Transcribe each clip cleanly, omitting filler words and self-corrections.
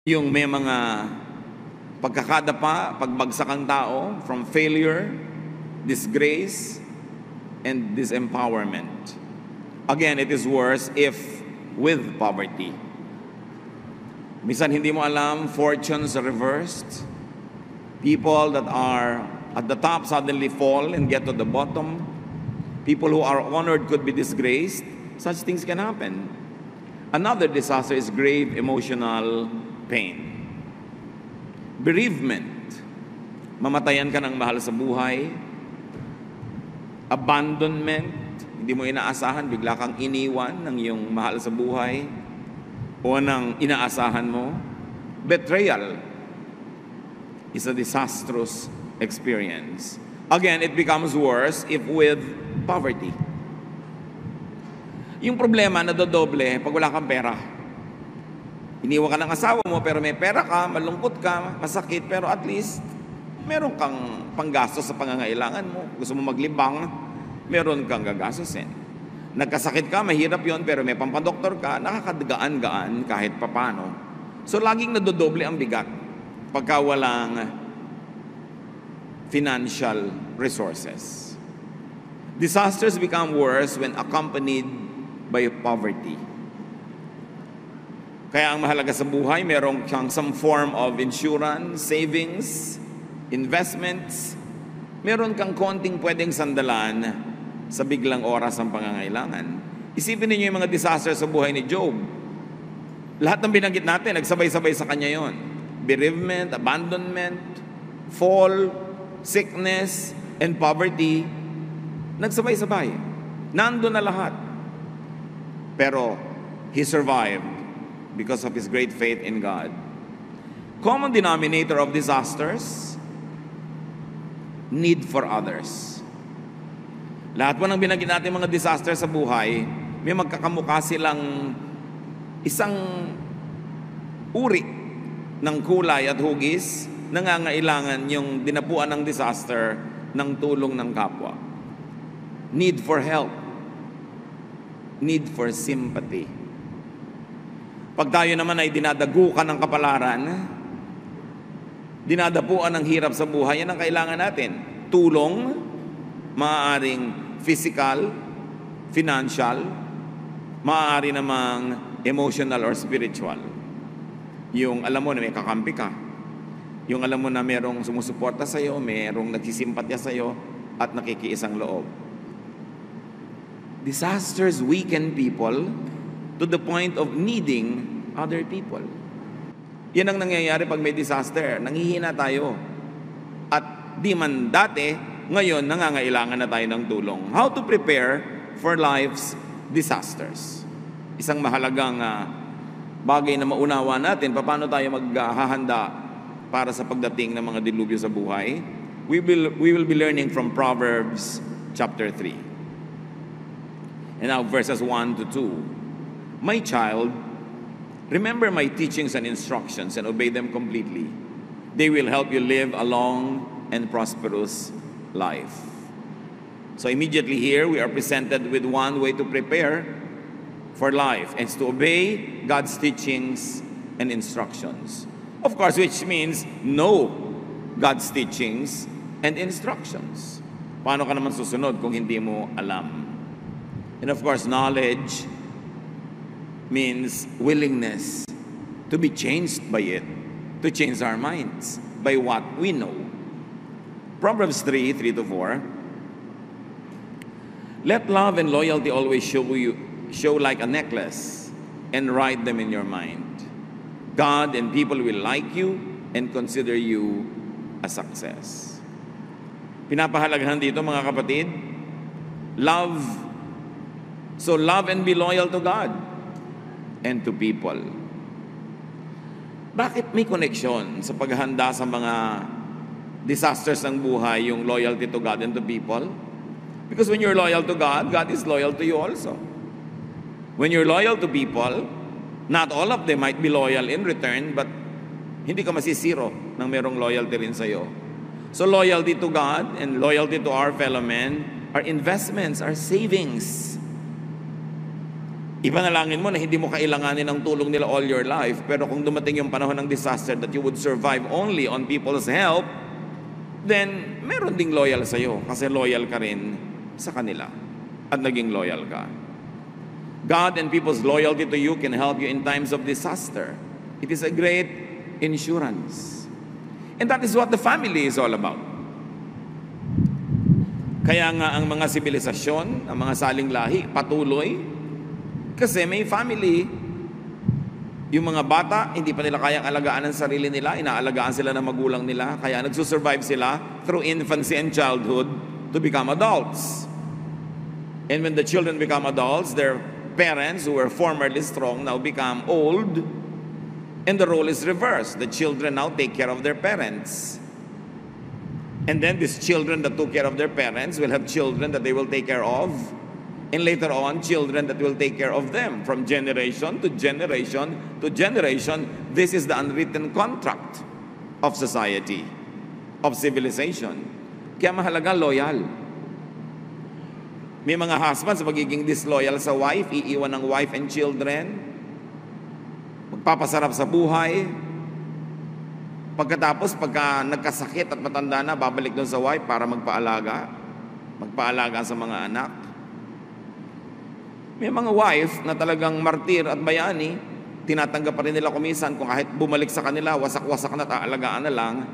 Yung may mga pagkakadapa, pagbagsak ang tao from failure, disgrace, and disempowerment. Again, it is worse if with poverty. Minsan hindi mo alam, fortunes are reversed. People that are at the top suddenly fall and get to the bottom. People who are honored could be disgraced. Such things can happen. Another disaster is grave emotional pain. Bereavement. Mamatayan ka ng mahal sa buhay. Abandonment. Hindi mo inaasahan, bigla kang iniwan ng iyong mahal sa buhay o ng inaasahan mo. Betrayal is a disastrous experience. Again, it becomes worse if with poverty. Yung problema nadodoble pag wala kang pera. Iniwan ka ng asawa mo pero may pera ka, malungkot ka, masakit, pero at least meron kang panggastos sa pangangailangan mo. Gusto mo maglibang, meron kang gagastusin. Nagkasakit ka, mahirap yon, pero may pampadoktor ka, nakakagaan-gaan kahit papano. So laging nadodoble ang bigat pagka walang financial resources. Disasters become worse when accompanied by poverty. Kaya ang mahalaga sa buhay, meron kang some form of insurance, savings, investments. Meron kang konting pwedeng sandalan sa biglang oras ng pangangailangan. Isipin niyo yung mga disaster sa buhay ni Job. Lahat ng binanggit natin, nagsabay-sabay sa kanya yon. Bereavement, abandonment, fall, sickness, and poverty. Nagsabay-sabay. Nandun na lahat. Pero he survived because of his great faith in God. Common denominator of disasters, need for others. Lahat po ng binanggit natin mga disaster sa buhay, may magkakamukha silang isang uri ng kulay at hugis, nangangailangan yung dinapuan ng disaster ng tulong ng kapwa. Need for help. Need for sympathy. Pag tayo naman ay dinadagukan ng kapalaran, dinadapuan ng hirap sa buhay, yan ang kailangan natin. Tulong, maaaring physical, financial, maaari namang emotional or spiritual. Yung alam mo na may kakampi ka. Yung alam mo na merong sumusuporta sa'yo, merong nagsisimpatya sa'yo, at nakikiisang loob. Disasters weaken people to the point of needing other people. Yan ang nangyayari pag may disaster. Nanghihina tayo. At di man dati, ngayon nangangailangan na tayo ng tulong. How to prepare for life's disasters. Isang mahalagang bagay na maunawa natin, paano tayo maghahanda para sa pagdating ng mga dilubyo sa buhay. We will be learning from Proverbs chapter 3. And now verses 1 to 2. My child, remember my teachings and instructions and obey them completely. They will help you live a long and prosperous life. So immediately here, we are presented with one way to prepare for life, and it's to obey God's teachings and instructions. Of course, which means know God's teachings and instructions. Paano ka naman susunod kung hindi mo alam? And of course, knowledge means willingness to be changed by it, to change our minds by what we know. Proverbs 3:3-4. Let love and loyalty always show like a necklace, and write them in your mind. God and people will like you and consider you a success. Pinapahalagahan dito mga kapatid, love. So love and be loyal to God and to people. Bakit may connection sa paghahanda sa mga disasters ng buhay, yung loyalty to God and to people? Because when you're loyal to God, God is loyal to you also. When you're loyal to people, not all of them might be loyal in return, but hindi ka masisiro nang merong loyalty rin sa'yo. So loyalty to God and loyalty to our fellow men are investments, are savings. Ipanalangin mo na hindi mo kailanganin ang tulong nila all your life, pero kung dumating yung panahon ng disaster that you would survive only on people's help, then meron ding loyal sa'yo kasi loyal ka rin sa kanila at naging loyal ka. God and people's loyalty to you can help you in times of disaster. It is a great insurance. And that is what the family is all about. Kaya nga ang mga sibilisasyon, ang mga saling lahi, patuloy kasi may family. Yung mga bata, hindi pa nila kayang alagaan ang sarili nila, inaalagaan sila ng magulang nila, kaya nagsusurvive sila through infancy and childhood to become adults. And when the children become adults, their parents who were formerly strong now become old, and the role is reversed. The children now take care of their parents. And then these children that took care of their parents will have children that they will take care of. And later on, children that will take care of them from generation to generation to generation. This is the unwritten contract of society, of civilization. Kaya mahalaga loyal. May mga husbands magiging disloyal sa wife, iiwan ng wife and children, magpapasarap sa buhay. Pagkatapos, pagka nagkasakit at matanda na, babalik doon sa wife para magpaalaga sa mga anak. May mga wife na talagang martir at bayani, tinatanggap pa rin nila kumisan kung kahit bumalik sa kanila, wasak-wasak na, taalagaan na lang.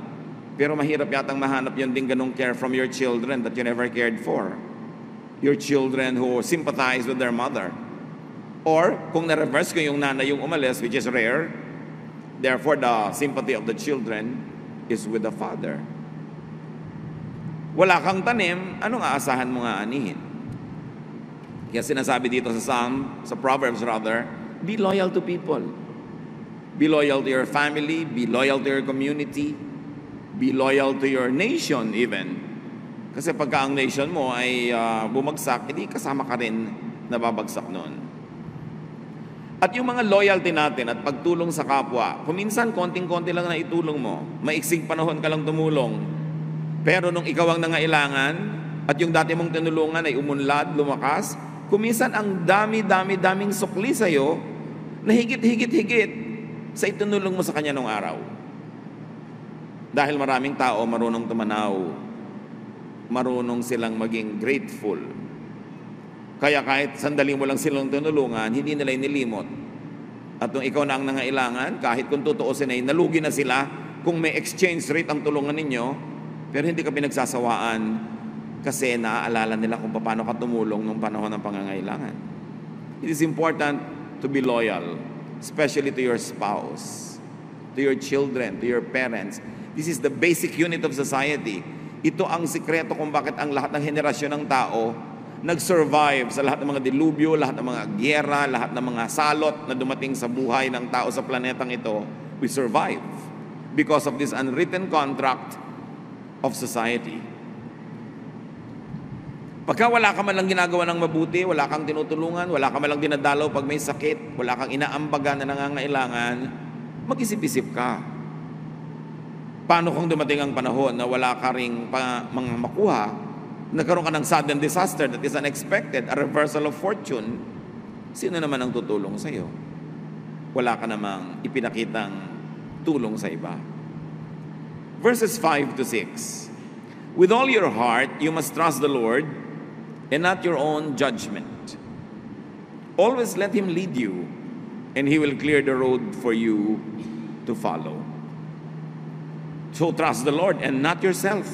Pero mahirap yatang mahanap yun din ganong care from your children that you never cared for. Your children who sympathize with their mother. Or, kung na-reverse ko yung nanay yung umalis, which is rare, therefore the sympathy of the children is with the father. Wala kang tanim, anong aasahan mo nga anihin? Kaya sinasabi dito sa Proverbs rather, be loyal to people. Be loyal to your family, be loyal to your community, be loyal to your nation even. Kasi pagka ang nation mo ay bumagsak, hindi kasama ka rin nababagsak noon. At yung mga loyalty natin at pagtulong sa kapwa, kuminsan konting-konti lang na itulong mo, maiksing panahon ka lang tumulong, pero nung ikaw ang nangailangan at yung dati mong tinulungan ay umunlad, lumakas, kuminsan ang daming sukli sa'yo na higit sa itinulong mo sa kanya nung araw. Dahil maraming tao marunong tumanaw, marunong silang maging grateful. Kaya kahit sandali mo lang silang tinulungan, hindi nila inilimot. At kung ikaw na ang nangailangan, kahit kung tutuusin ay nalugi na sila, kung may exchange rate ang tulungan ninyo, pero hindi ka pinagsasawaan, kasi naaalala nila kung paano ka tumulong nung panahon ng pangangailangan. It is important to be loyal, especially to your spouse, to your children, to your parents. This is the basic unit of society. Ito ang sikreto kung bakit ang lahat ng henerasyon ng tao nag-survive sa lahat ng mga dilubyo, lahat ng mga gyera, lahat ng mga salot na dumating sa buhay ng tao sa planetang ito. We survive because of this unwritten contract of society. Pagka wala ka man lang ginagawa ng mabuti, wala kang tinutulungan, wala ka man lang dinadalaw pag may sakit, wala kang inaambagan na nangangailangan, mag-isip-isip ka. Paano kung dumating ang panahon na wala ka ring mga makuha, nagkaroon ka ng sudden disaster that is unexpected, a reversal of fortune, sino naman ang tutulong sa iyo? Wala ka namang ipinakitang tulong sa iba. Verses 5 to 6. With all your heart, you must trust the Lord and not your own judgment. Always let Him lead you, and He will clear the road for you to follow. So trust the Lord and not yourself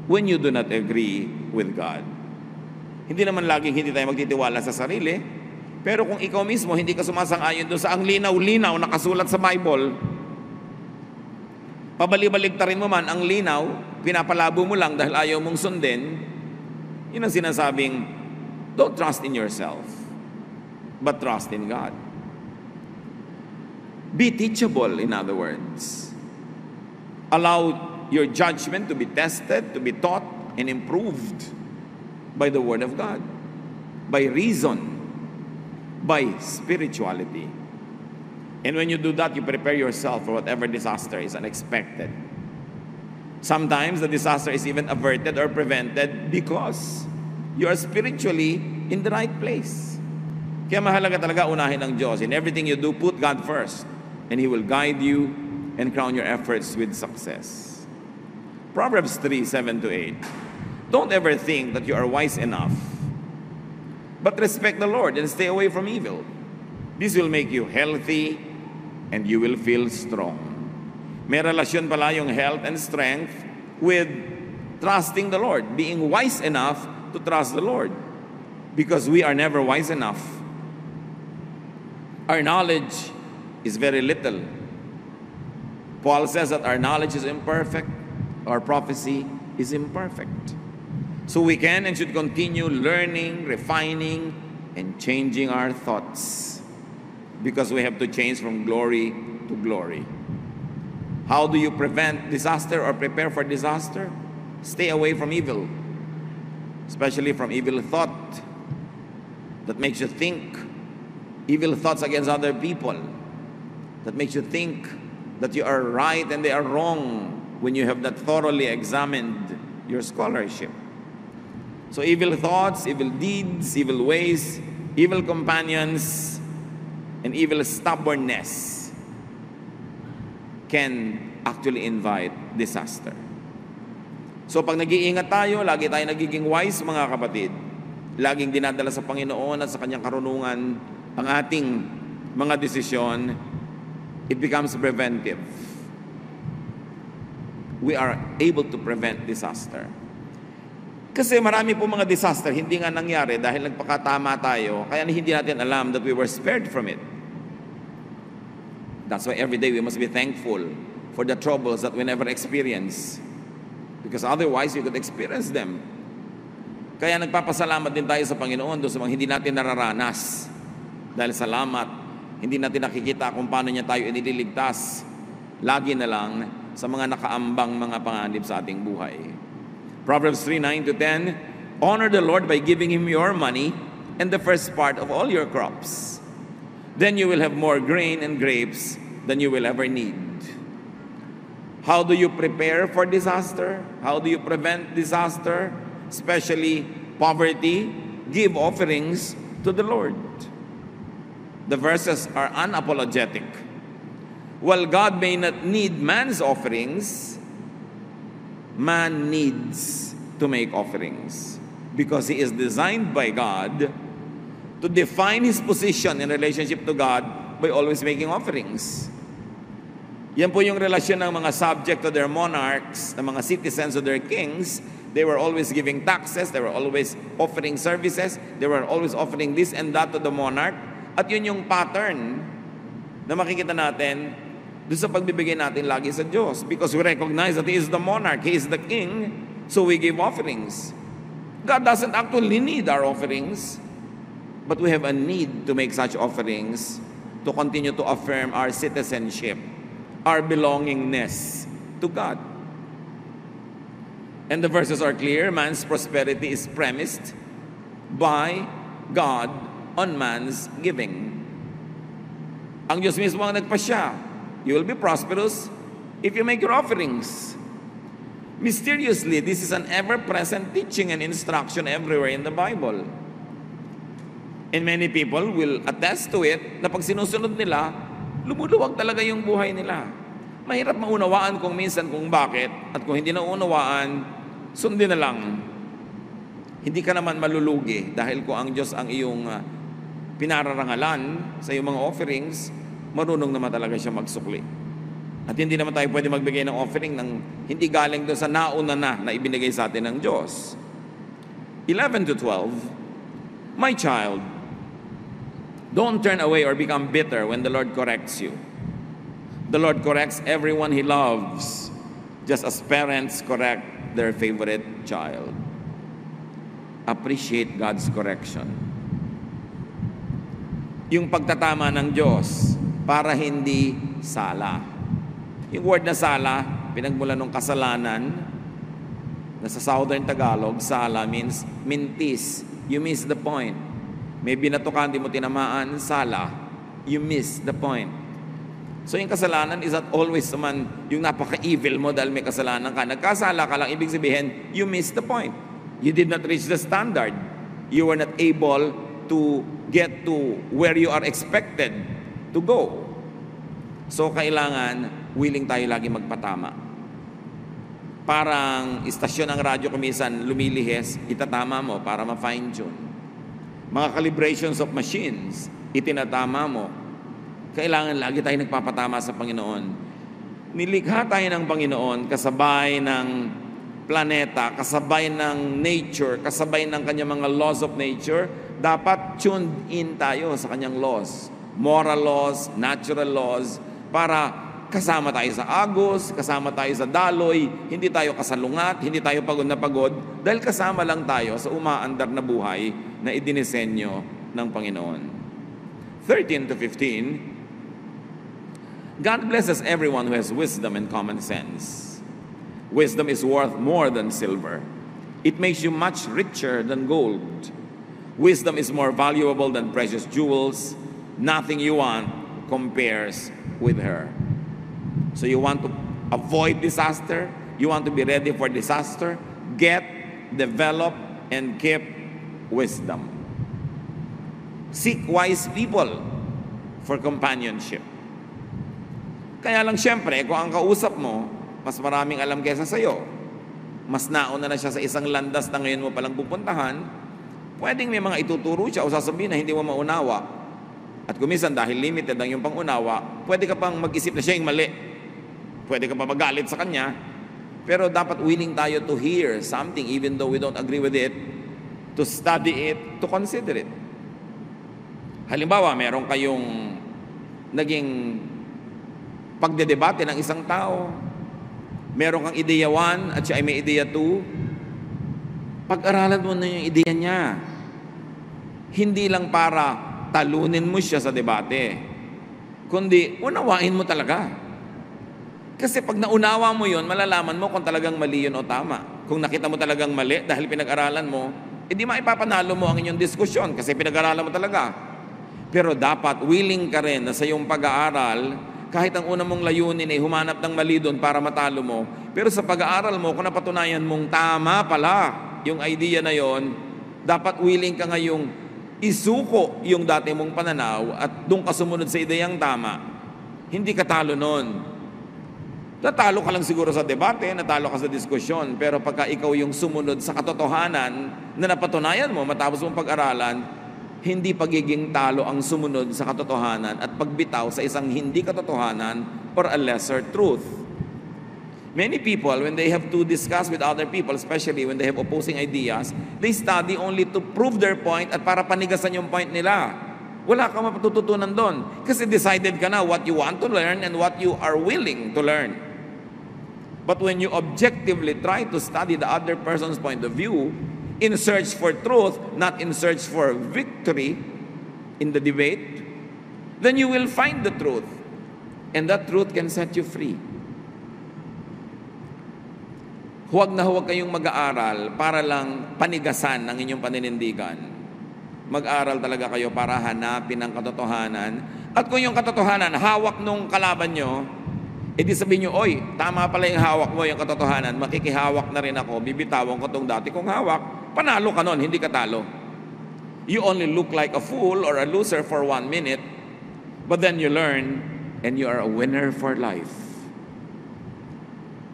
when you do not agree with God. Hindi naman laging hindi tayo magtitiwala sa sarili, pero kung ikaw mismo hindi ka sumasang-ayon doon sa ang linaw-linaw nakasulat sa Bible, pabalik-baliktarin mo man ang linaw, pinapalabo mo lang dahil ayaw mong sundin, yun ang sinasabing, don't trust in yourself, but trust in God. Be teachable, in other words. Allow your judgment to be tested, to be taught, and improved by the Word of God, by reason, by spirituality. And when you do that, you prepare yourself for whatever disaster is unexpected. Sometimes the disaster is even averted or prevented because you are spiritually in the right place. Kaya mahalaga talaga unahin ang Diyos. In everything you do, put God first. And He will guide you and crown your efforts with success. Proverbs 3:7-8. Don't ever think that you are wise enough, but respect the Lord and stay away from evil. This will make you healthy and you will feel strong. May relasyon pala yung health and strength with trusting the Lord, being wise enough to trust the Lord. Because we are never wise enough. Our knowledge is very little. Paul says that our knowledge is imperfect, our prophecy is imperfect. So we can and should continue learning, refining, and changing our thoughts. Because we have to change from glory to glory. How do you prevent disaster or prepare for disaster? Stay away from evil, especially from evil thought that makes you think, evil thoughts against other people, that makes you think that you are right and they are wrong when you have not thoroughly examined your scholarship. So evil thoughts, evil deeds, evil ways, evil companions, and evil stubbornness can actually invite disaster. So pag nag-iingat tayo, lagi tayo nagiging wise, mga kapatid. Laging dinadala sa Panginoon at sa Kanyang karunungan ang ating mga desisyon, it becomes preventive. We are able to prevent disaster. Kasi marami po mga disaster, hindi nga nangyari dahil nagpakatama tayo, kaya hindi natin alam that we were spared from it. That's why every day we must be thankful for the troubles that we never experience. Because otherwise, we could experience them. Kaya nagpapasalamat din tayo sa Panginoon doon sa mga hindi natin nararanas. Dahil salamat, hindi natin nakikita kung paano niya tayo iniligtas. Lagi na lang sa mga nakaambang mga panganib sa ating buhay. Proverbs 3:9-10, honor the Lord by giving Him your money and the first part of all your crops. Then you will have more grain and grapes than you will ever need. How do you prepare for disaster? How do you prevent disaster? Especially poverty. Give offerings to the Lord. The verses are unapologetic. While God may not need man's offerings, man needs to make offerings. Because he is designed by God to define his position in relationship to God by always making offerings. Yan po yung relasyon ng mga subject to their monarchs, ng mga citizens to their kings. They were always giving taxes, they were always offering services, they were always offering this and that to the monarch. At yun yung pattern na makikita natin doon sa pagbibigay natin lagi sa Diyos. Because we recognize that He is the monarch, He is the king, so we give offerings. God doesn't actually need our offerings, but we have a need to make such offerings to continue to affirm our citizenship, our belongingness to God. And the verses are clear. Man's prosperity is premised by God on man's giving. Ang Diyos mismo ang nagpasya. You will be prosperous if you make your offerings. Mysteriously, this is an ever-present teaching and instruction everywhere in the Bible. And many people will attest to it na pag sinusunod nila, lumuluwag talaga yung buhay nila. Mahirap maunawaan kung minsan kung bakit, at kung hindi na unawaan, sundin na lang. Hindi ka naman malulugi dahil kung ang Diyos ang iyong pinararangalan sa iyong mga offerings, marunong naman talaga siya magsukli. At hindi naman tayo pwede magbigay ng offering ng hindi galing doon sa nauna na ibinigay sa atin ng Diyos. 11-12, my child, don't turn away or become bitter when the Lord corrects you. The Lord corrects everyone He loves, just as parents correct their favorite child. Appreciate God's correction. Yung pagtatama ng Diyos para hindi sala. Yung word na sala, pinagmula ng kasalanan, na sa Southern Tagalog, sala means mintis. You miss the point. Maybe natukan, di mo tinamaan, sala. You miss the point. So yung kasalanan is not always naman yung napaka-evil mo dahil may kasalanan ka. Nagkasala ka lang, ibig sabihin, you missed the point. You did not reach the standard. You were not able to get to where you are expected to go. So kailangan willing tayo lagi magpatama. Parang istasyon ng radyo kumisan lumilihis, itatama mo para ma-fine tune. Mga calibrations of machines, itinatama mo. Kailangan lagi tayo nagpapatama sa Panginoon. Nilikha tayo ng Panginoon kasabay ng planeta, kasabay ng nature, kasabay ng kanyang mga laws of nature. Dapat tuned in tayo sa kanyang laws. Moral laws, natural laws, para kasama tayo sa agos, kasama tayo sa daloy, hindi tayo kasalungat, hindi tayo pagod na pagod, dahil kasama lang tayo sa umaandar na buhay na idinisenyo ng Panginoon. 13 to 15, God blesses everyone who has wisdom and common sense. Wisdom is worth more than silver. It makes you much richer than gold. Wisdom is more valuable than precious jewels. Nothing you want compares with her. So you want to avoid disaster? You want to be ready for disaster? Get, develop, and keep wisdom. Seek wise people for companionship. Kaya lang siyempre, kung ang kausap mo, mas maraming alam kaysa sa'yo, mas nauna na siya sa isang landas na ngayon mo palang pupuntahan, pwedeng may mga ituturo siya o sasabihin na hindi mo maunawa. At kumisan dahil limited ang iyong pangunawa, pwede ka pang mag-isip na siya yung mali. Pwede ka pa magalit sa kanya, pero dapat willing tayo to hear something even though we don't agree with it, to study it, to consider it. Halimbawa, meron kayong naging pagdedebate ng isang tao, meron kang ideya 1 at siya ay may ideya 2, pag-aralan mo na yung ideya niya. Hindi lang para talunin mo siya sa debate, kundi unawain mo talaga. Kasi pag naunawa mo yun, malalaman mo kung talagang mali yun o tama. Kung nakita mo talagang mali dahil pinag-aralan mo, edi maipapanalo mo ang inyong diskusyon kasi pinag-aralan mo talaga. Pero dapat willing ka rin na sa iyong pag-aaral, kahit ang una mong layunin ay humanap ng mali doon para matalo mo, pero sa pag-aaral mo, kung napatunayan mong tama pala yung idea na yon, dapat willing ka ngayong isuko yung dati mong pananaw at doon ka sumunod sa ideyang tama. Hindi ka talo nun. Natalo ka lang siguro sa debate, natalo ka sa diskusyon, pero pagka ikaw yung sumunod sa katotohanan na napatunayan mo matapos mong pag-aralan, hindi pagiging talo ang sumunod sa katotohanan at pagbitaw sa isang hindi katotohanan or a lesser truth. Many people, when they have to discuss with other people, especially when they have opposing ideas, they study only to prove their point at para panigasan yung point nila. Wala kang matututunan doon kasi decided ka na what you want to learn and what you are willing to learn. But when you objectively try to study the other person's point of view in search for truth, not in search for victory in the debate, then you will find the truth. And that truth can set you free. Huwag na huwag kayong mag-aaral para lang panigasan ang inyong paninindigan. Mag-aral talaga kayo para hanapin ang katotohanan. At kung yung katotohanan, hawak nung kalaban nyo, edi sabihin nyo, oy, tama pala yung hawak mo, yung katotohanan, makikihawak na rin ako, bibitawan ko tong dati kong hawak, panalo ka nun, hindi ka talo. You only look like a fool or a loser for 1 minute, but then you learn, and you are a winner for life.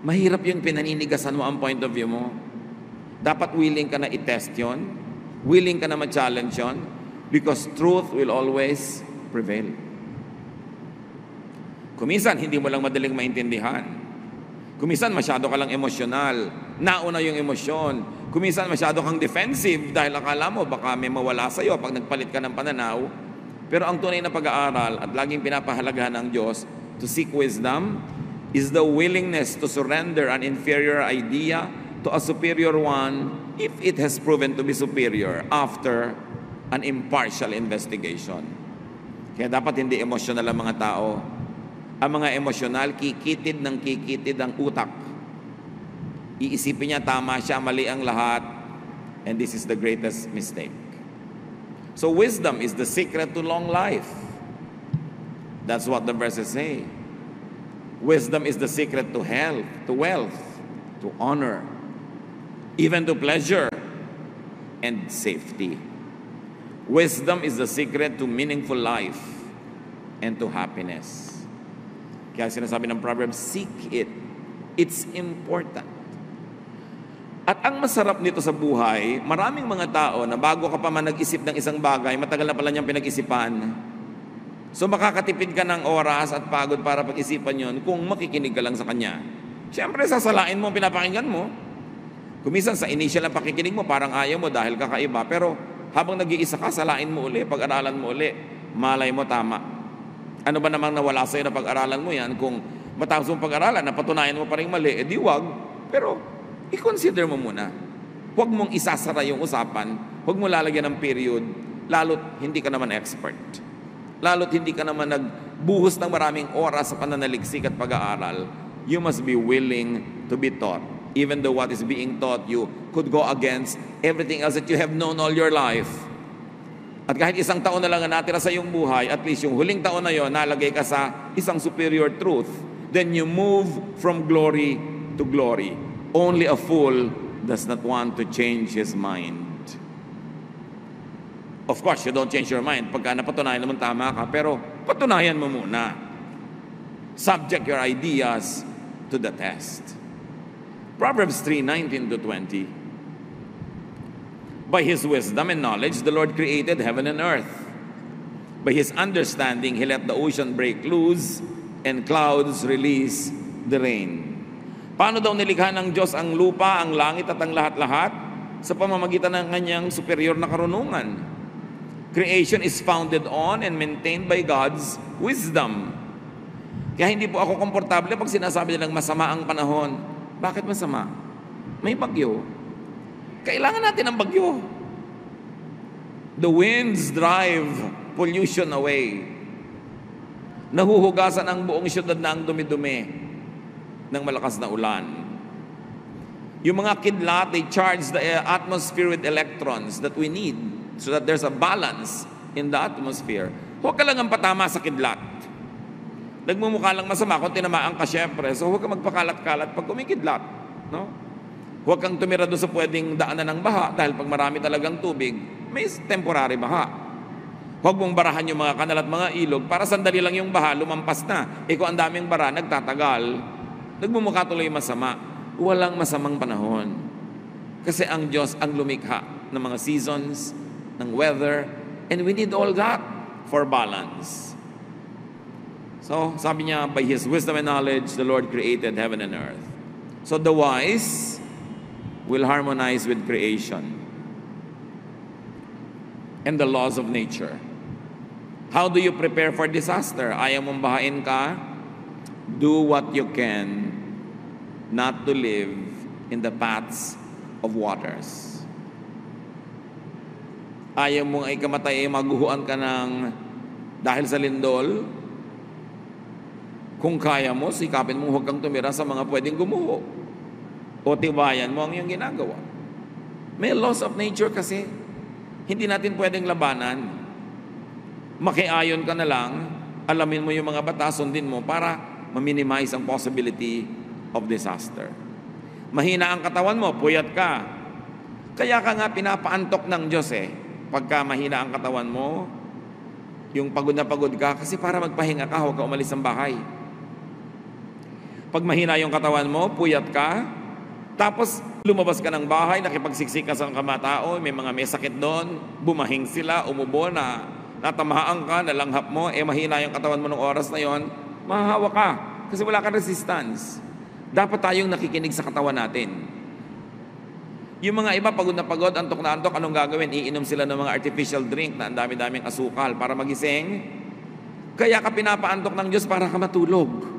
Mahirap yung pinaninigasan mo ang point of view mo. Dapat willing ka na i-test yun, willing ka na ma-challenge yun, because truth will always prevail. Kuminsan, hindi mo lang madaling maintindihan. Kuminsan, masyado ka lang emosyonal. Nauna yung emosyon. Kuminsan, masyado kang defensive dahil akala mo baka may mawala sa'yo pag nagpalit ka ng pananaw. Pero ang tunay na pag-aaral at laging pinapahalagahan ng Diyos to seek wisdom is the willingness to surrender an inferior idea to a superior one if it has proven to be superior after an impartial investigation. Kaya dapat hindi emosyonal ang mga tao. Ang mga emosyonal, kikitid ang utak. Iisipin niya, tama siya, mali ang lahat. And this is the greatest mistake. So wisdom is the secret to long life. That's what the verses say. Wisdom is the secret to health, to wealth, to honor, even to pleasure and safety. Wisdom is the secret to meaningful life and to happiness. Kaya sinasabi ng Proverbs, seek it. It's important. At ang masarap nito sa buhay, maraming mga tao na bago ka pa man nag-isip ng isang bagay, matagal na pala niyang pinag-isipan. So makakatipid ka ng oras at pagod para pag-isipan yon kung makikinig ka lang sa kanya. Siyempre, sasalain mo ang pinapakinggan mo. Kumisan sa initial na pakikinig mo, parang ayaw mo dahil kakaiba. Pero habang nag-iisa ka, salain mo uli, pag-aralan mo uli, malay mo tama. Ano ba namang nawala sa'yo na pag-aralan mo yan? Kung matapos mong pag-aralan, napatunayan mo pa rin mali, edi wag. Pero i-consider mo muna. Huwag mong isasara yung usapan, huwag mo lalagyan ng period, lalo't hindi ka naman expert. Lalo't hindi ka naman nagbuhos ng maraming oras sa pananaliksik at pag-aaral. You must be willing to be taught. Even though what is being taught you could go against everything else that you have known all your life. At kahit isang taon na lang ang natira sa iyong buhay, at least yung huling taon na yon, nalagay ka sa isang superior truth, then you move from glory to glory. Only a fool does not want to change his mind. Of course, you don't change your mind pagka napatunayan naman tama ka, pero patunayan mo muna. Subject your ideas to the test. Proverbs 3:19-20. By His wisdom and knowledge, the Lord created heaven and earth. By His understanding, He let the ocean break loose and clouds release the rain. Paano daw nilikha ng Diyos ang lupa, ang langit at ang lahat-lahat? Sa pamamagitan ng kanyang superior na karunungan. Creation is founded on and maintained by God's wisdom. Kaya hindi po ako komportable pag sinasabi nilang masama ang panahon. Bakit masama? May bagyo. Kailangan natin ng bagyo. The winds drive pollution away. Nahuhugasan ang buong syudad na ang dumi-dumi ng malakas na ulan. Yung mga kidlat, they charge the atmosphere with electrons that we need so that there's a balance in the atmosphere. Huwag ka lang ang patama sa kidlat. Nagmumukha lang masama kung tinamaan ka syempre. So huwag kang magpakalat-kalat pag kumikidlat. No? Huwag kang tumira doon sa pwedeng daanan ng baha dahil pag marami talagang tubig, may temporary baha. Huwag mong barahan yung mga kanal at mga ilog para sandali lang yung baha, lumampas na. Kung ang daming bara, nagtatagal, nagmumukha tuloy masama. Walang masamang panahon. Kasi ang Diyos ang lumikha ng mga seasons, ng weather, and we need all that for balance. So, sabi niya, by His wisdom and knowledge, the Lord created heaven and earth. So, the wise will harmonize with creation and the laws of nature. How do you prepare for disaster? Ayaw mong bahain ka? Do what you can not to live in the paths of waters. Ayaw mong ay kamatay, ay maguhuan ka ng dahil sa lindol. Kung kaya mo, sikapin mo huwag kang tumira sa mga pwedeng gumuho. O tibayan mo ang iyong ginagawa. May laws of nature kasi. Hindi natin pwedeng labanan. Makiayon ka na lang, alamin mo yung mga batas, sundin mo para ma-minimize ang possibility of disaster. Mahina ang katawan mo, puyat ka. Kaya ka nga pinapaantok ng Diyos Pagka mahina ang katawan mo, yung pagod na pagod ka, kasi para magpahinga ka, huwag ka umalis ng bahay. Pag mahina yung katawan mo, puyat ka, tapos lumabas ka ng bahay, nakipagsiksik ka sa kamatao, may mga may sakit doon, bumahing sila, umubo na, natamahaan ka, nalanghap mo, mahina yung katawan mo ng oras na yon, mahahawa ka, kasi wala kang resistance. Dapat tayong nakikinig sa katawan natin. Yung mga iba, pagod na pagod, antok na antok, anong gagawin? Iinom sila ng mga artificial drink na ang dami-daming asukal para magising. Kaya ka pinapaantok ng Diyos para ka matulog.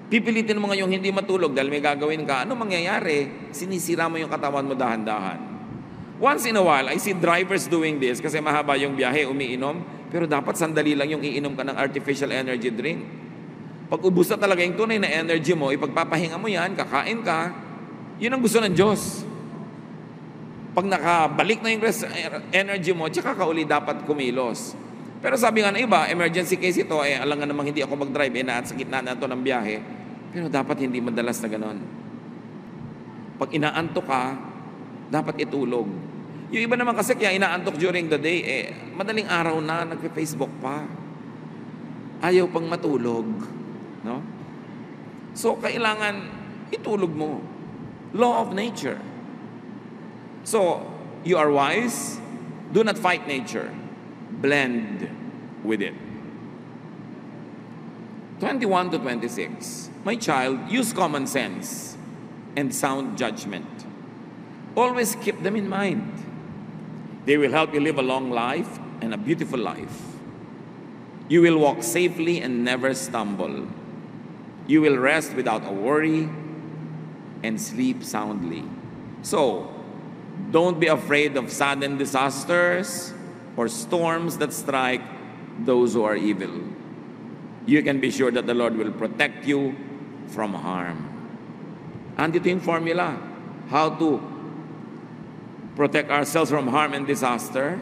Pipilitin mo ngayong hindi matulog dahil may gagawin ka. Ano mangyayari? Sinisira mo yung katawan mo dahan-dahan. Once in a while, I see drivers doing this kasi mahaba yung biyahe, umiinom. Pero dapat sandali lang yung iinom ka ng artificial energy drink. Pag ubus na talaga yung tunay na energy mo, ipagpapahinga mo yan, kakain ka, yun ang gusto ng Diyos. Pag nakabalik na yung energy mo, tsaka ka uli dapat kumilos. Pero sabi nga na iba, emergency case ito, alam nga namang hindi ako mag-drive, na at sa gitna na ito ng biyahe. Pero dapat hindi madalas na ganon. Pag inaantok ka, dapat itulog. Yung iba naman kasi kaya inaantok during the day, madaling araw na, nagpe-Facebook pa. Ayaw pang matulog. No? So, kailangan itulog mo. Law of nature. So, you are wise, do not fight nature. Blend with it. 21 to 26. My child, use common sense and sound judgment. Always keep them in mind. They will help you live a long life and a beautiful life. You will walk safely and never stumble. You will rest without a worry and sleep soundly. So, don't be afraid of sudden disasters or storms that strike those who are evil. You can be sure that the Lord will protect you from harm. Andito yung formula. How to protect ourselves from harm and disaster.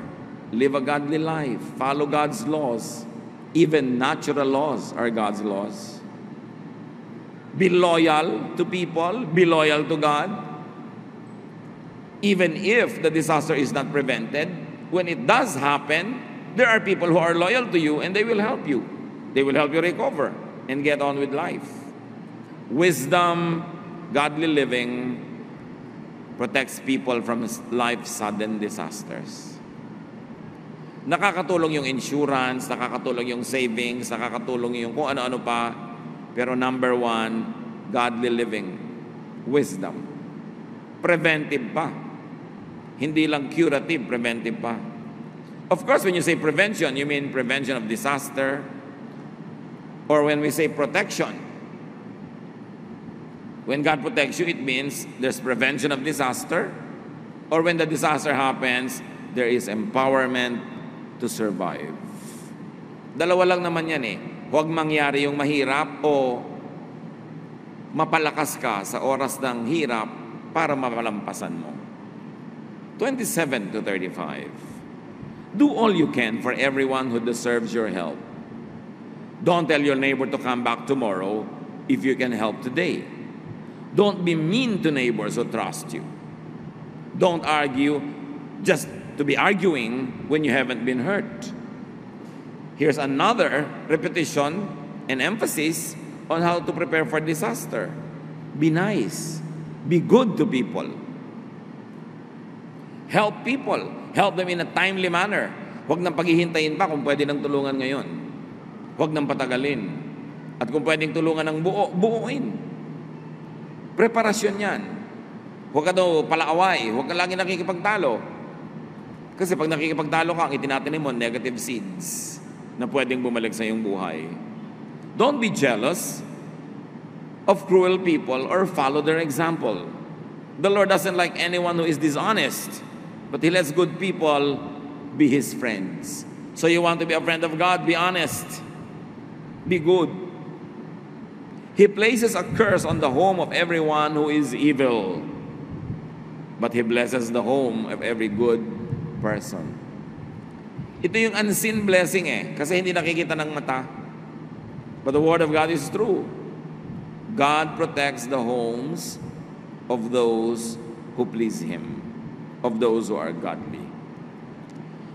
Live a godly life. Follow God's laws. Even natural laws are God's laws. Be loyal to people. Be loyal to God. Even if the disaster is not prevented, when it does happen, there are people who are loyal to you and they will help you. They will help you recover and get on with life. Wisdom, godly living, protects people from life's sudden disasters. Nakakatulong yung insurance, nakakatulong yung savings, nakakatulong yung kung ano-ano pa. Pero number one, godly living, wisdom. Preventive pa. Hindi lang curative, preventive pa. Of course, when you say prevention, you mean prevention of disaster. Or when we say protection, when God protects you, it means there's prevention of disaster. Or when the disaster happens, there is empowerment to survive. Dalawa lang naman yan eh. Huwag mangyari yung mahirap o mapalakas ka sa oras ng hirap para mapalampasan mo. 27 to 35. Do all you can for everyone who deserves your help. Don't tell your neighbor to come back tomorrow if you can help today. Don't be mean to neighbors who trust you. Don't argue just to be arguing when you haven't been hurt. Here's another repetition and emphasis on how to prepare for disaster. Be nice. Be good to people. Help people. Help them in a timely manner. Huwag nang paghihintayin pa kung pwede nang tulungan ngayon. Huwag nang patagalin. At kung pwedeng tulungan ng buuin. Preparasyon yan. Huwag ka daw palaaway. Huwag ka lagi nakikipagtalo. Kasi pag nakikipagtalo ka, ang itinatanim mo, negative seeds na pwedeng bumalik sa iyong buhay. Don't be jealous of cruel people or follow their example. The Lord doesn't like anyone who is dishonest, but He lets good people be His friends. So you want to be a friend of God? Be honest. Be good. He places a curse on the home of everyone who is evil, but He blesses the home of every good person. Ito yung unseen blessing kasi hindi nakikita ng mata. But the Word of God is true. God protects the homes of those who please Him, of those who are godly.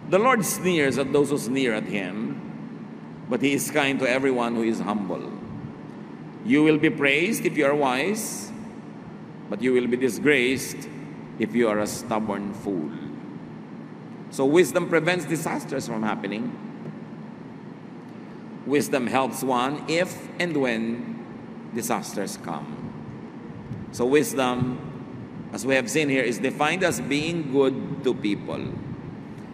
The Lord sneers at those who sneer at Him, but He is kind to everyone who is humble. You will be praised if you are wise, but you will be disgraced if you are a stubborn fool. So wisdom prevents disasters from happening. Wisdom helps one if and when disasters come. So wisdom, as we have seen here, is defined as being good to people.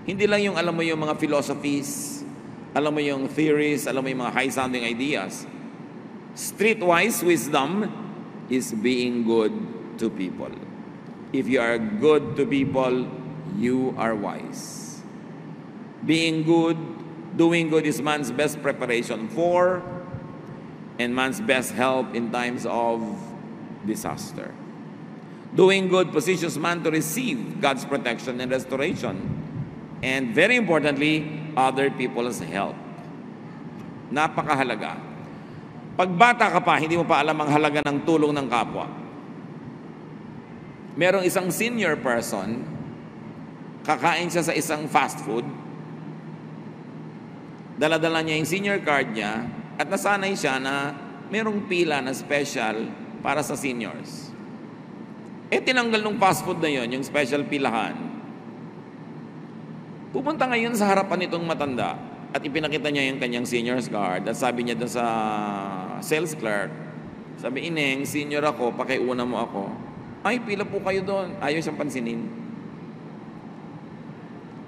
Hindi lang yung alam mo yung mga philosophies, alam mo yung theories, alam mo yung mga high-sounding ideas. Streetwise wisdom is being good to people. If you are good to people, you are wise. Being good, doing good is man's best preparation for and man's best help in times of disaster. Doing good positions man to receive God's protection and restoration. And very importantly, other people's help. Napakahalaga. Pag bata ka pa, hindi mo pa alam ang halaga ng tulong ng kapwa. Merong isang senior person kakain siya sa isang fast food, dala-dala niya yung senior card niya, at nasanay siya na merong pila na special para sa seniors. Tinanggal ng fast food na yon, yung special pilahan. Pupunta ngayon sa harapan nitong matanda at ipinakita niya yung kanyang senior's card at sabi niya doon sa sales clerk, sabi, "Ineng, senior ako, pakiuna mo ako." "Ay, pila po kayo doon." Ayaw siyang pansinin.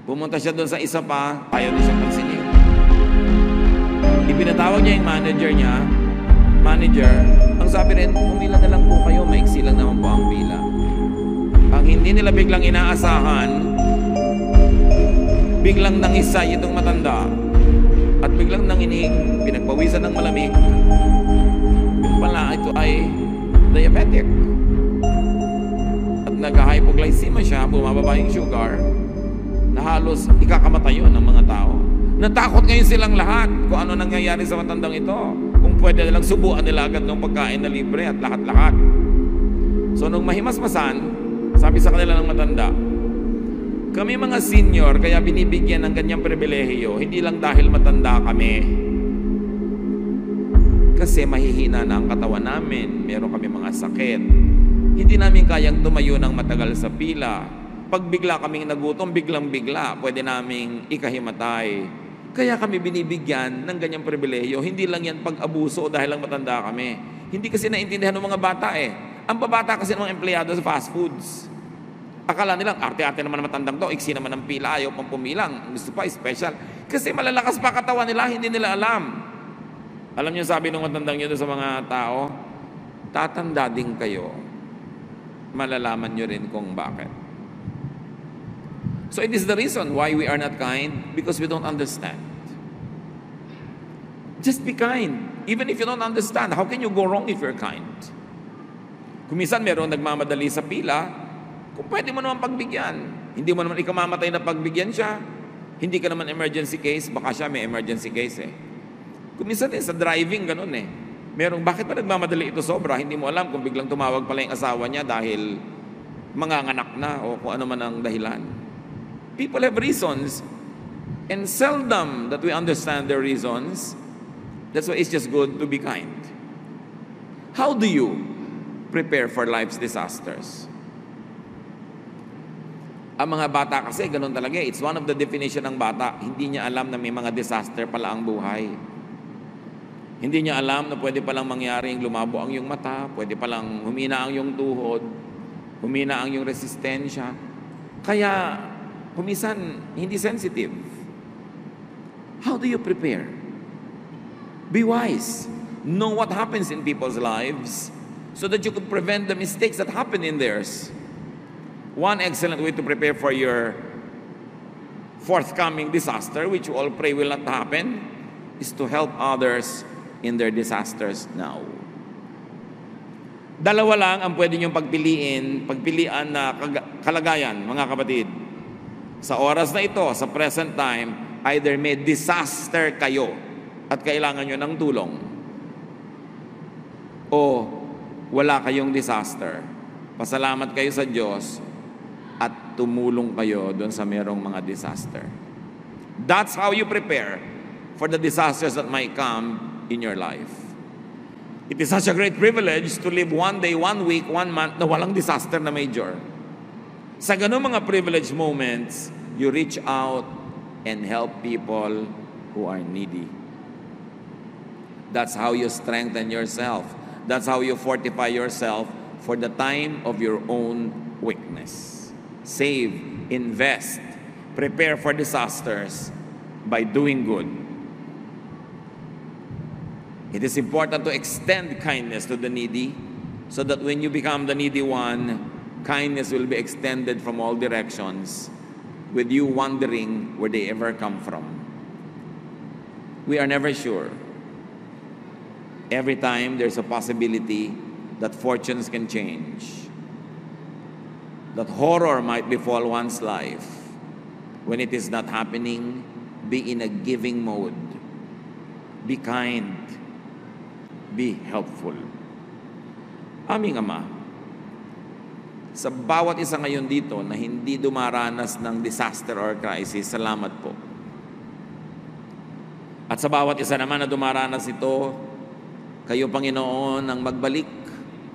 Pumunta siya doon sa isa pa, ayaw din siyang pansinin. Ipinatawag niya yung manager, ang sabi rin, "Pumila na lang po kayo, maiksi lang naman po ang pila." Ang hindi nila biglang inaasahan, biglang nangisay itong matanda at biglang nanginig, pinagpawisan ng malamig. Yung pala ito ay diabetic. At nag-hypoglycemia siya, bumababa yung sugar, na halos ikakamatay yun ng mga tao. Natakot ngayon silang lahat kung ano nangyayari sa matandang ito. Kung pwede nilang subuan nila agad ng pagkain na libre at lahat-lahat. So nung mahimasmasan, sabi sa kanila ng matanda, "Kami mga senior, kaya binibigyan ng ganyang pribilehiyo, hindi lang dahil matanda kami. Kasi mahihina na ang katawan namin, meron kami mga sakit. Hindi namin kayang tumayo ng matagal sa pila. Pag bigla kaming nagutom, biglang-bigla, pwede naming ikahimatay. Kaya kami binibigyan ng ganyang pribilehiyo. Hindi lang yan pag-abuso dahil lang matanda kami." Hindi kasi naintindihan ng mga bata Ang babata kasi ng mga empleyado sa fast foods. Akala nilang, arte-arte naman ang matandang to, iksi naman ang pila, ayaw pang pumilang, gusto pa, special. Kasi malalakas pa katawan nila, hindi nila alam. Alam niyo, sabi ng matandang yun sa mga tao, tatanda din kayo, malalaman niyo rin kung bakit. So it is the reason why we are not kind, because we don't understand. Just be kind. Even if you don't understand, how can you go wrong if you're kind? Kung minsan meron nagmamadali sa pila, kung pwede mo naman pagbigyan, hindi mo naman ikamamatay na pagbigyan siya, hindi ka naman emergency case, baka siya may emergency case Kung minsan sa driving, ganun bakit pa nagmamadali ito sobra? Hindi mo alam kung biglang tumawag pala yung asawa niya dahil manganganak na o kung ano man ang dahilan. People have reasons, and seldom that we understand their reasons. That's why it's just good to be kind. How do you prepare for life's disasters? Ang mga bata kasi, ganun talaga It's one of the definition ng bata. Hindi niya alam na may mga disaster pala ang buhay. Hindi niya alam na pwede palang mangyaring lumabo ang iyong mata, pwede palang humina ang iyong tuhod, humina ang iyong resistensya. Kaya, kumisan, hindi sensitive. How do you prepare? Be wise. Know what happens in people's lives so that you could prevent the mistakes that happen in theirs. One excellent way to prepare for your forthcoming disaster, which we all pray will not happen, is to help others in their disasters now. Dalawa lang ang pwede niyong pagpilian na kalagayan, mga kapatid. Sa oras na ito, sa present time, either may disaster kayo at kailangan nyo ng tulong, o wala kayong disaster. Pasalamat kayo sa Diyos at tumulong kayo doon sa merong mga disaster. That's how you prepare for the disasters that might come in your life. It is such a great privilege to live one day, 1 week, 1 month na walang disaster na major. Sa ganung mga privileged moments, you reach out and help people who are needy. That's how you strengthen yourself. That's how you fortify yourself for the time of your own weakness. Save, invest, prepare for disasters by doing good. It is important to extend kindness to the needy so that when you become the needy one, kindness will be extended from all directions with you wondering where they ever come from. We are never sure. Every time there's a possibility that fortunes can change, that horror might befall one's life. When it is not happening, be in a giving mode. Be kind. Be helpful. Aming Ama, Sa bawat isa ngayon dito na hindi dumaranas ng disaster or crisis, salamat po. At sa bawat isa naman na dumaranas ito, kayo, Panginoon, ang magbalik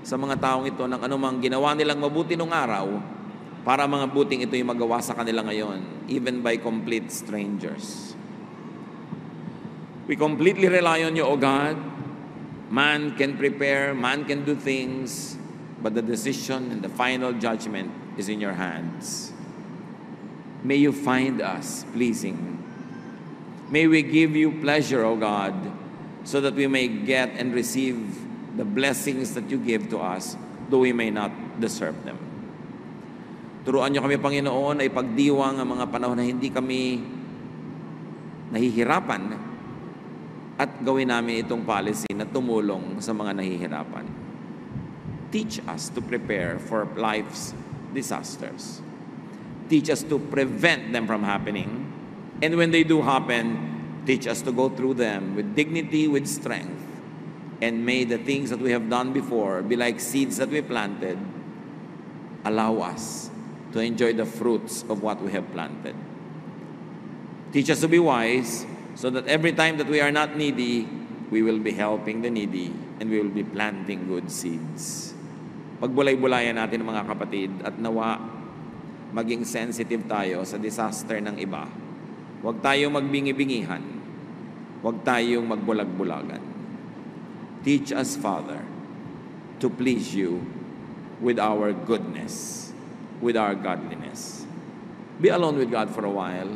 sa mga taong ito ng anumang ginawa nilang mabuti nung araw para mga buting ito'y magawa sa kanila ngayon, even by complete strangers. We completely rely on you, O God. Man can prepare, man can do things, but the decision and the final judgment is in your hands. May you find us pleasing. May we give you pleasure, O God, so that we may get and receive the blessings that you give to us, though we may not deserve them. Turuan niyo kami, Panginoon, ay pagdiwang ang mga panahon na hindi kami nahihirapan at gawin namin itong policy na tumulong sa mga nahihirapan. Teach us to prepare for life's disasters. Teach us to prevent them from happening. And when they do happen, teach us to go through them with dignity, with strength. And may the things that we have done before be like seeds that we planted. Allow us to enjoy the fruits of what we have planted. Teach us to be wise so that every time that we are not needy, we will be helping the needy and we will be planting good seeds. Pagbulay-bulayan natin, mga kapatid, at nawa maging sensitive tayo sa disaster ng iba. Huwag tayong magbingi-bingihan. Huwag tayong magbulag-bulagan. Teach us, Father, to please you with our goodness, with our godliness. Be alone with God for a while.